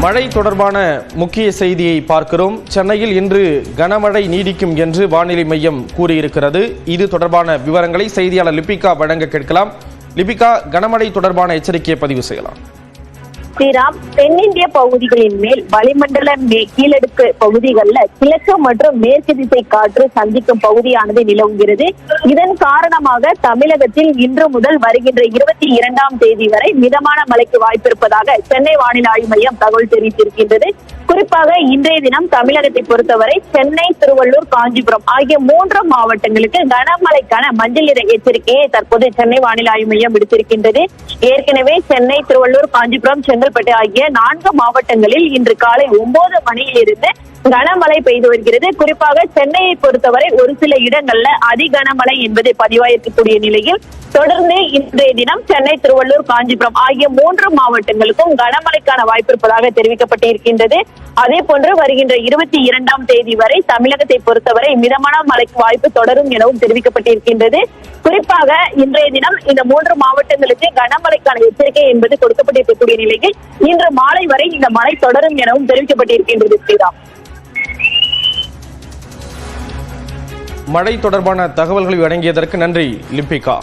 மழை தொடர்பான முக்கிய செய்தியை பார்க்கிறோம். சென்னையில் இன்று கனமழை நீடிக்கும் என்று வானிலை மையம் கூறியிருக்கிறது. இது தொடர்பான விவரங்களை செய்தியாளர் லிபிகா வழங்க கேட்கலாம். லிபிகா, கனமழை தொடர்பான எச்சரிக்கையை பதிவு செய்யலாம். ஸ்ரீராம், தென்னிந்திய பகுதிகளின் மேல் வளிமண்டல கீழடுக்கு பகுதிகளில் கிழக்கு மற்றும் மேற்கு திசை காற்று சந்திக்கும் பகுதியானது நிலவுகிறது. இதன் காரணமாக தமிழகத்தில் இன்று முதல் வருகின்ற 22ஆம் தேதி வரை மிதமான மழைக்கு வாய்ப்பிருப்பதாக சென்னை வானிலை ஆய்வு மையம் தகவல் தெரிவித்திருக்கின்றது. குறிப்பாக இன்றைய தினம் தமிழகத்தை பொறுத்தவரை சென்னை, திருவள்ளூர், காஞ்சிபுரம் ஆகிய 3 மாவட்டங்களுக்கு கனமழைக்கான மஞ்சள் நிற எச்சரிக்கையை தற்போது சென்னை வானிலை ஆய்வு மையம் விடுத்திருக்கின்றது. ஏற்கனவே சென்னை, திருவள்ளூர், காஞ்சிபுரம், செங்கல்பட்டு ஆகிய 4 மாவட்டங்களில் இன்று காலை 9 மணியிலிருந்து கனமழை பெய்து வருகிறது. குறிப்பாக சென்னையை பொறுத்தவரை ஒரு சில இடங்கள்ல அதி கனமழை என்பது பதிவாயிருக்கக்கூடிய நிலையில் தொடர்ந்து இன்றைய தினம் சென்னை, திருவள்ளூர், காஞ்சிபுரம் ஆகிய 3 மாவட்டங்களுக்கும் கனமழைக்கான வாய்ப்பு இருப்பதாக தெரிவிக்கப்பட்டிருக்கின்றது. அதே போன்று வருகின்ற 22ஆம் தேதி வரை தமிழகத்தை பொறுத்தவரை மிதமான மழைக்கு வாய்ப்பு தொடரும் எனவும் தெரிவிக்கப்பட்டிருக்கின்றது. குறிப்பாக இன்றைய தினம் இந்த 3 மாவட்டங்களுக்கு கனமழைக்கான எச்சரிக்கை என்பது கொடுக்கப்பட்டிருக்கக்கூடிய நிலையில் இன்று மாலை வரை இந்த மழை தொடரும் எனவும் தெரிவிக்கப்பட்டிருக்கின்றது. ஸ்ரீராம், மழை தொடர்பான தகவல்களை வழங்கியதற்கு நன்றி லிபிகா.